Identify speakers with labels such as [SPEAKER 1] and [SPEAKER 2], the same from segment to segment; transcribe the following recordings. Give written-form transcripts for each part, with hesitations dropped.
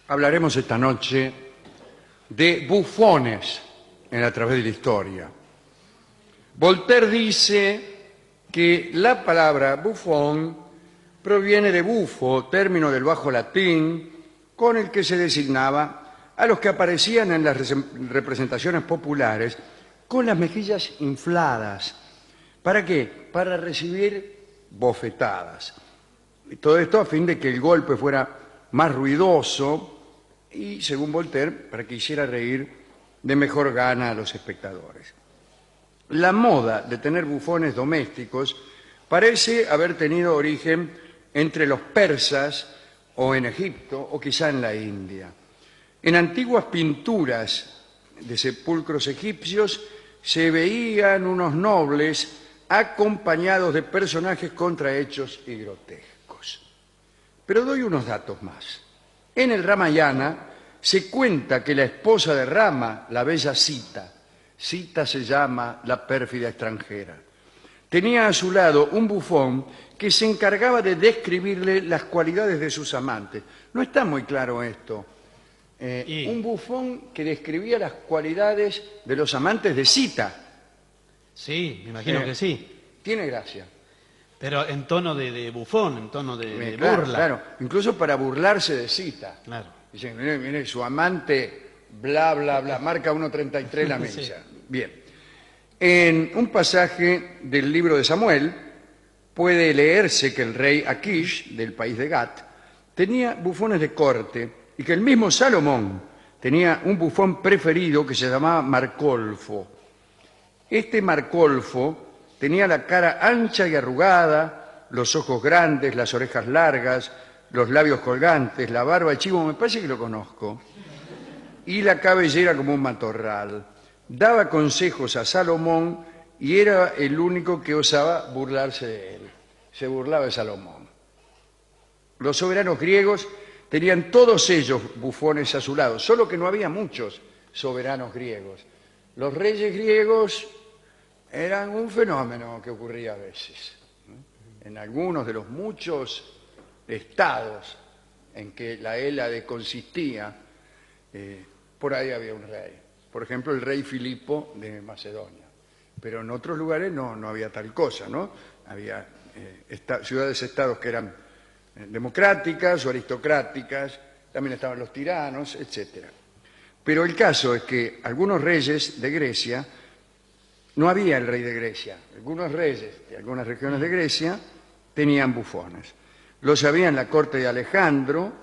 [SPEAKER 1] Hablaremos esta noche de bufones en A través de la historia. Voltaire dice que la palabra bufón proviene de bufo, término del bajo latín, con el que se designaba a los que aparecían en las representaciones populares con las mejillas infladas. ¿Para qué? Para recibir bofetadas. Y todo esto a fin de que el golpe fuera más ruidoso y, según Voltaire, para que hiciera reír de mejor gana a los espectadores. La moda de tener bufones domésticos parece haber tenido origen entre los persas o en Egipto o quizá en la India. En antiguas pinturas de sepulcros egipcios se veían unos nobles acompañados de personajes contrahechos y grotescos. Pero doy unos datos más. En el Ramayana se cuenta que la esposa de Rama, la bella Sita se llama la pérfida extranjera, tenía a su lado un bufón que se encargaba de describirle las cualidades de sus amantes. No está muy claro esto. Un bufón que describía las cualidades de los amantes de Sita.
[SPEAKER 2] Sí, me imagino que sí.
[SPEAKER 1] Tiene gracia.
[SPEAKER 2] Pero en tono de bufón, en tono de
[SPEAKER 1] Claro,
[SPEAKER 2] burla.
[SPEAKER 1] claro, incluso para burlarse de Sita.
[SPEAKER 2] Claro.
[SPEAKER 1] Dicen, mire, su amante, bla, bla, bla, marca 1.33 la milla.
[SPEAKER 2] Sí.
[SPEAKER 1] Bien. En un pasaje del libro de Samuel puede leerse que el rey Akish, del país de Gat, tenía bufones de corte y que el mismo Salomón tenía un bufón preferido que se llamaba Marcolfo. Este Marcolfo tenía la cara ancha y arrugada, los ojos grandes, las orejas largas, los labios colgantes, la barba de chivo, me parece que lo conozco, y la cabellera como un matorral. Daba consejos a Salomón y era el único que osaba burlarse de él. Se burlaba de Salomón. Los soberanos griegos tenían todos ellos bufones a su lado, solo que no había muchos soberanos griegos. Los reyes griegos eran un fenómeno que ocurría a veces. En algunos de los muchos estados en que la Hélade consistía, por ahí había un rey. Por ejemplo, el rey Filipo de Macedonia. Pero en otros lugares no había tal cosa, ¿no? Había ciudades-estados que eran democráticas o aristocráticas, también estaban los tiranos, etc. Pero el caso es que algunos reyes de Grecia, no había el rey de Grecia, algunos reyes de algunas regiones de Grecia tenían bufones. Los había en la corte de Alejandro,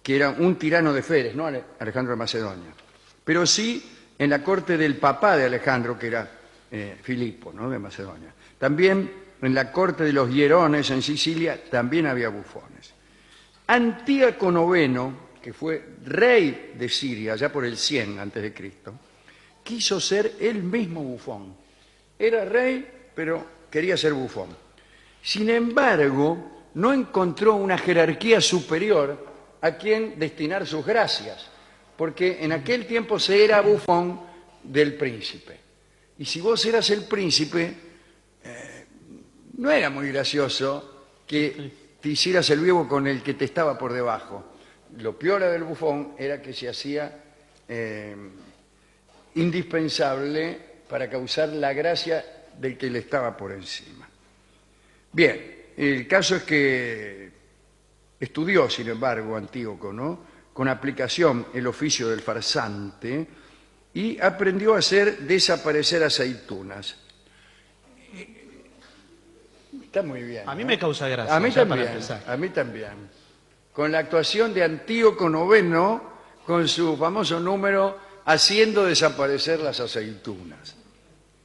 [SPEAKER 1] que era un tirano de Feres, no Alejandro de Macedonia, pero sí en la corte del papá de Alejandro, que era Filipo, ¿no?, de Macedonia. También en la corte de los Hierones en Sicilia también había bufones. Antíaco IX, que fue rey de Siria ya por el 100 a.C., quiso ser él mismo bufón. Era rey, pero quería ser bufón. Sin embargo, no encontró una jerarquía superior a quien destinar sus gracias, porque en aquel tiempo se era bufón del príncipe. Y si vos eras el príncipe, no era muy gracioso que te hicieras el vivo con el que te estaba por debajo. Lo piola del bufón era que se hacía indispensable para causar la gracia del que le estaba por encima. Bien, el caso es que estudió, sin embargo, Antíoco, ¿no?, con aplicación el oficio del farsante y aprendió a hacer desaparecer aceitunas. Está muy bien.
[SPEAKER 2] A mí me causa gracia.
[SPEAKER 1] A mí también, a mí también. Con la actuación de Antíoco IX, con su famoso número haciendo desaparecer las aceitunas.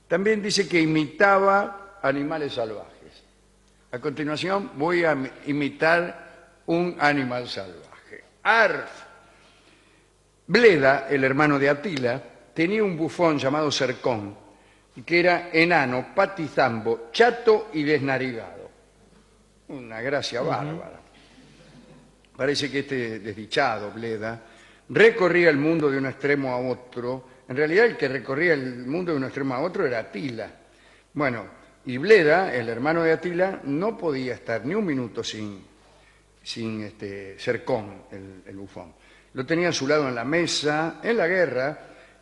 [SPEAKER 1] También dice que imitaba animales salvajes. A continuación voy a imitar un animal salvaje. Arf. Bleda, el hermano de Atila, tenía un bufón llamado Cercón, que era enano, patizambo, chato y desnarigado. Una gracia bárbara. Parece que este desdichado, Bleda, recorría el mundo de un extremo a otro. En realidad el que recorría el mundo de un extremo a otro era Atila. Bueno, y Bleda, el hermano de Atila, no podía estar ni un minuto sin Cercón, el bufón. Lo tenía a su lado en la mesa, en la guerra,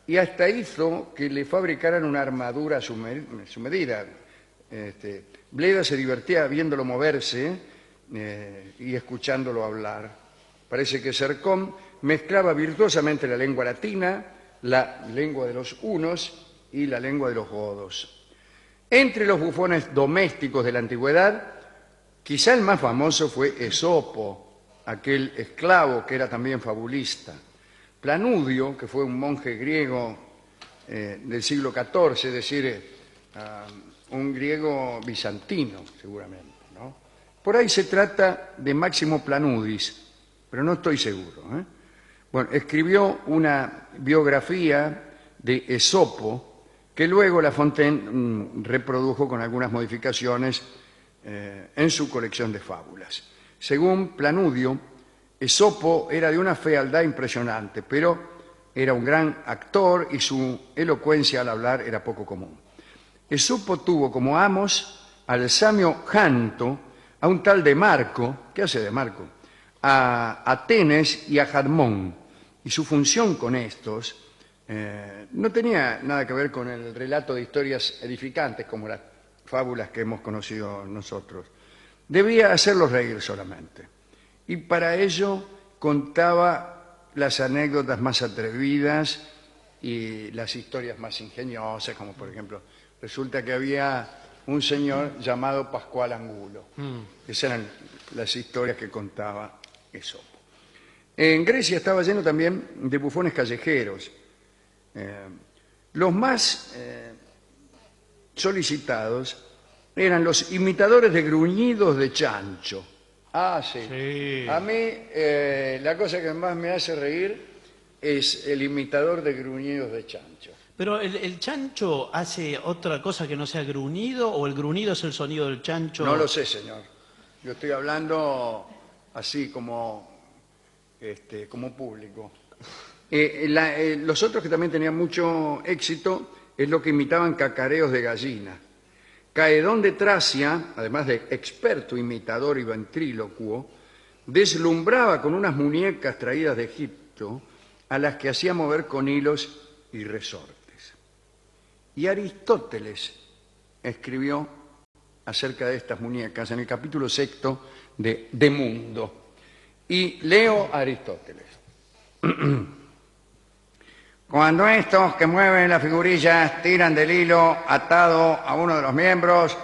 [SPEAKER 1] y hasta hizo que le fabricaran una armadura a su medida. Bleda se divertía viéndolo moverse y escuchándolo hablar. Parece que Cercón mezclaba virtuosamente la lengua latina, la lengua de los hunos y la lengua de los godos. Entre los bufones domésticos de la antigüedad, quizá el más famoso fue Esopo, aquel esclavo que era también fabulista. Planudio, que fue un monje griego del siglo XIV, es decir, un griego bizantino, seguramente, ¿no? Por ahí se trata de Máximo Planudis, pero no estoy seguro, ¿eh? Bueno, escribió una biografía de Esopo que luego La Fontaine reprodujo con algunas modificaciones en su colección de fábulas. Según Planudio, Esopo era de una fealdad impresionante, pero era un gran actor y su elocuencia al hablar era poco común. Esopo tuvo como amos al samio Janto, a un tal de Marco, ¿qué hace de Marco?, a Atenes y a Jadmón, y su función con estos no tenía nada que ver con el relato de historias edificantes como las fábulas que hemos conocido nosotros. Debía hacerlos reír solamente. Y para ello contaba las anécdotas más atrevidas y las historias más ingeniosas, como por ejemplo, resulta que había un señor llamado Pascual Angulo. Esas eran las historias que contaba Esopo. En Grecia estaba lleno también de bufones callejeros. Los más solicitados eran los imitadores de gruñidos de chancho. Ah, sí.
[SPEAKER 2] Sí.
[SPEAKER 1] A mí la cosa que más me hace reír es el imitador de gruñidos de chancho.
[SPEAKER 2] Pero el chancho hace otra cosa que no sea gruñido, o el gruñido es el sonido del chancho.
[SPEAKER 1] No lo sé, señor. Yo estoy hablando así como público. Los otros que también tenían mucho éxito es lo que imitaban cacareos de gallina. Caedón de Tracia, además de experto imitador y ventrílocuo, deslumbraba con unas muñecas traídas de Egipto a las que hacía mover con hilos y resortes. Y Aristóteles escribió acerca de estas muñecas en el capítulo 6 de Mundo. Y leo a Aristóteles. Cuando estos que mueven las figurillas tiran del hilo atado a uno de los miembros,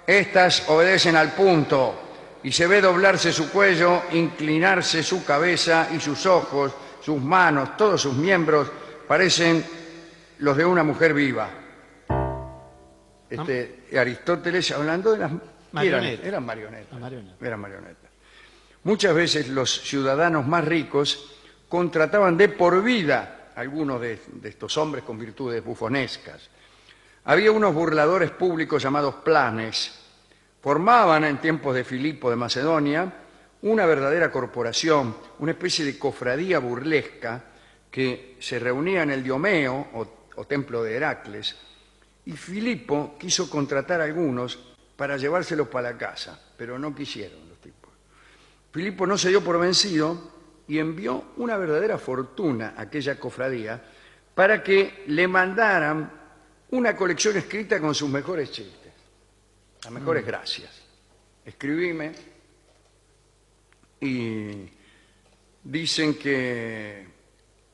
[SPEAKER 1] éstas obedecen al punto y se ve doblarse su cuello, inclinarse su cabeza y sus ojos, sus manos, todos sus miembros parecen los de una mujer viva. Aristóteles hablando de las
[SPEAKER 2] marionetas.
[SPEAKER 1] Eran marionetas.
[SPEAKER 2] Marionetas.
[SPEAKER 1] Eran marionetas. Muchas veces los ciudadanos más ricos contrataban de por vida algunos de estos hombres con virtudes bufonescas. Había unos burladores públicos llamados planes. Formaban en tiempos de Filipo de Macedonia una verdadera corporación, una especie de cofradía burlesca que se reunía en el Diomeo o templo de Heracles, y Filipo quiso contratar a algunos para llevárselos para la casa, pero no quisieron los tipos. Filipo no se dio por vencido y envió una verdadera fortuna a aquella cofradía para que le mandaran una colección escrita con sus mejores chistes, las mejores gracias. Escribime, y dicen que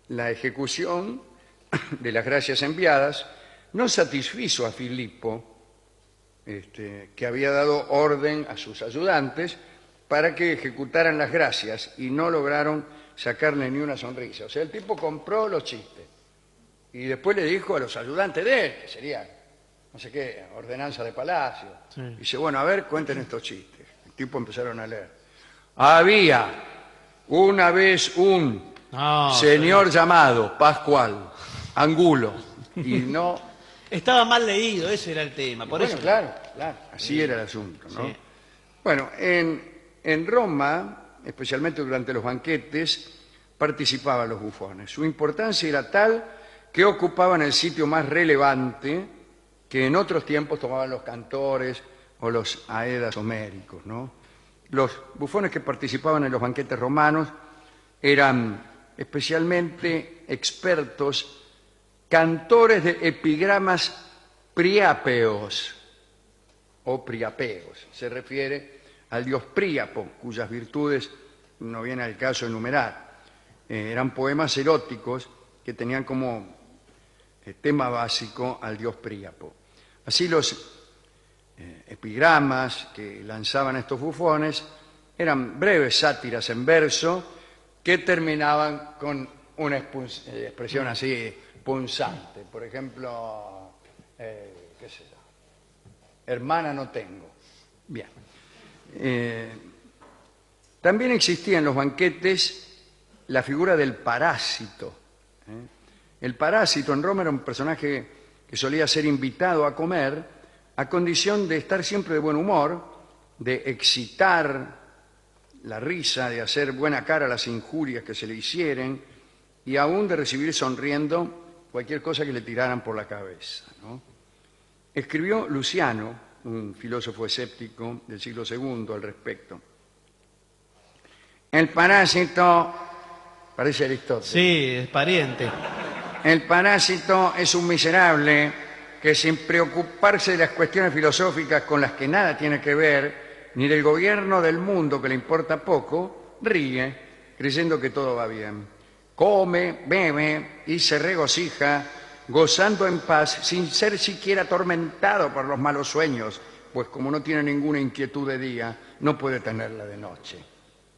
[SPEAKER 1] la ejecución de las gracias enviadas no satisfizo a Filipo, que había dado orden a sus ayudantes para que ejecutaran las gracias, y no lograron sacarle ni una sonrisa. O sea, el tipo compró los chistes y después le dijo a los ayudantes de él, que sería, no sé qué, ordenanza de palacio.
[SPEAKER 2] Sí.
[SPEAKER 1] Dice, bueno, a ver, cuenten estos chistes. El tipo empezaron a leer. Había una vez un señor llamado Pascual Angulo, y no...
[SPEAKER 2] Estaba mal leído, ese era el tema. Por
[SPEAKER 1] Bueno,
[SPEAKER 2] eso.
[SPEAKER 1] claro, así era el asunto, ¿no?
[SPEAKER 2] Sí.
[SPEAKER 1] Bueno, en Roma, especialmente durante los banquetes, participaban los bufones. Su importancia era tal que ocupaban el sitio más relevante que en otros tiempos tomaban los cantores o los aedas homéricos, ¿no? Los bufones que participaban en los banquetes romanos eran especialmente expertos cantores de epigramas priápeos o priapeos. Se refiere al dios Príapo, cuyas virtudes no viene al caso enumerar. Eran poemas eróticos que tenían como tema básico al dios Príapo. Así los epigramas que lanzaban estos bufones eran breves sátiras en verso que terminaban con una expresión así punzante. Por ejemplo, qué sé yo, hermana no tengo. Bien. También existía en los banquetes la figura del parásito. El parásito en Roma era un personaje que solía ser invitado a comer a condición de estar siempre de buen humor, de excitar la risa, de hacer buena cara a las injurias que se le hicieren y aún de recibir sonriendo cualquier cosa que le tiraran por la cabeza, ¿no? Escribió Luciano, un filósofo escéptico del siglo II, al respecto. El parásito, parece Aristóteles.
[SPEAKER 2] Sí, es pariente.
[SPEAKER 1] El parásito es un miserable que sin preocuparse de las cuestiones filosóficas con las que nada tiene que ver, ni del gobierno del mundo que le importa poco, ríe, creyendo que todo va bien. Come, bebe y se regocija, gozando en paz, sin ser siquiera atormentado por los malos sueños, pues como no tiene ninguna inquietud de día, no puede tenerla de noche.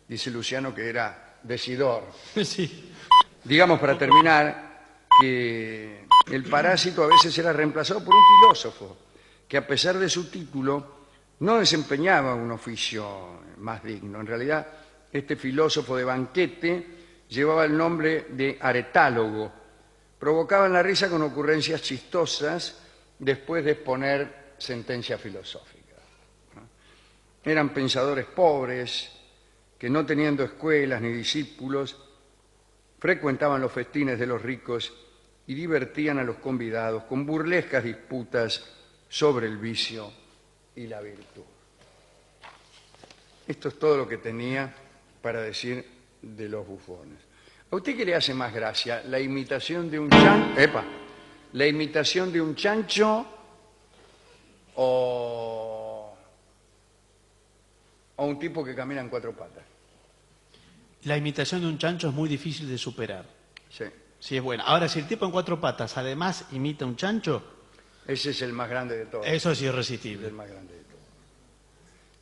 [SPEAKER 1] Dice Luciano que era decidor.
[SPEAKER 2] Sí.
[SPEAKER 1] Digamos, para terminar, que el parásito a veces era reemplazado por un filósofo, que a pesar de su título no desempeñaba un oficio más digno. En realidad, este filósofo de banquete llevaba el nombre de aretálogo. Provocaban la risa con ocurrencias chistosas después de exponer sentencias filosóficas. Eran pensadores pobres que, no teniendo escuelas ni discípulos, frecuentaban los festines de los ricos y divertían a los convidados con burlescas disputas sobre el vicio y la virtud. Esto es todo lo que tenía para decir de los bufones. ¿A usted qué le hace más gracia? ¿La imitación de un chancho? ¿La imitación de un chancho o un tipo que camina en cuatro patas?
[SPEAKER 2] La imitación de un chancho es muy difícil de superar.
[SPEAKER 1] Sí.
[SPEAKER 2] Sí, es buena. Ahora, si el tipo en cuatro patas además imita un chancho,
[SPEAKER 1] Ese es el más grande de todos.
[SPEAKER 2] eso es
[SPEAKER 1] Es
[SPEAKER 2] irresistible.
[SPEAKER 1] el más grande de todos.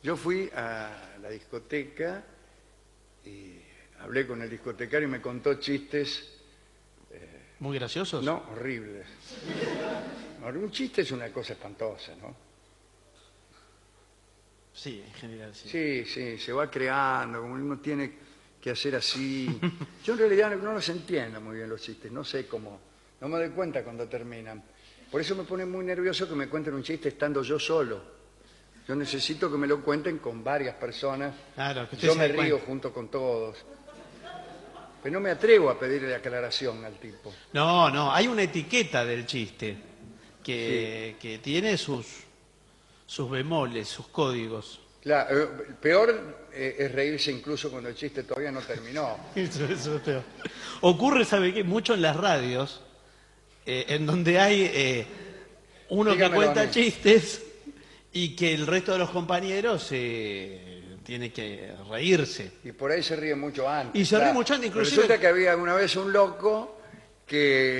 [SPEAKER 1] Yo fui a la discoteca y hablé con el discotecario y me contó chistes.
[SPEAKER 2] ¿Muy graciosos?
[SPEAKER 1] No, horribles. Un chiste es una cosa espantosa, ¿no?
[SPEAKER 2] Sí, en general sí.
[SPEAKER 1] Sí, sí, se va creando, como uno tiene que hacer así. Yo en realidad no los entiendo muy bien los chistes, no sé cómo, no me doy cuenta cuando terminan. Por eso me pone muy nervioso que me cuenten un chiste estando yo solo. Yo necesito que me lo cuenten con varias personas.
[SPEAKER 2] Claro, que usted
[SPEAKER 1] Yo
[SPEAKER 2] se
[SPEAKER 1] me
[SPEAKER 2] dé
[SPEAKER 1] río
[SPEAKER 2] cuenta.
[SPEAKER 1] junto con todos. Pero no me atrevo a pedirle aclaración al tipo.
[SPEAKER 2] No, no, hay una etiqueta del chiste que tiene sus bemoles, sus códigos.
[SPEAKER 1] Claro, peor es reírse incluso cuando el chiste todavía no terminó.
[SPEAKER 2] Eso es peor. Ocurre, ¿sabe qué? Mucho en las radios, en donde hay uno que
[SPEAKER 1] Dígamelo a
[SPEAKER 2] cuenta
[SPEAKER 1] mí.
[SPEAKER 2] chistes y que el resto de los compañeros tiene que reírse.
[SPEAKER 1] Y por ahí se ríe mucho antes.
[SPEAKER 2] Y se ríe mucho antes,
[SPEAKER 1] Pero
[SPEAKER 2] inclusive-
[SPEAKER 1] resulta que había una vez un loco que...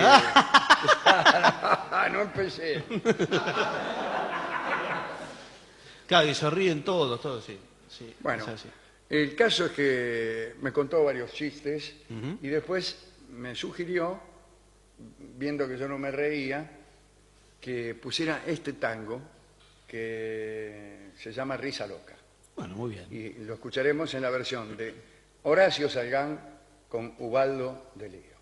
[SPEAKER 1] no empecé.
[SPEAKER 2] Claro, y se ríen todos, sí. Sí,
[SPEAKER 1] Bueno,
[SPEAKER 2] es así.
[SPEAKER 1] el caso es que me contó varios chistes y después me sugirió, viendo que yo no me reía, que pusiera este tango que se llama Risa Loca.
[SPEAKER 2] Bueno, muy bien.
[SPEAKER 1] Y lo escucharemos en la versión de Horacio Salgán con Ubaldo de Lío.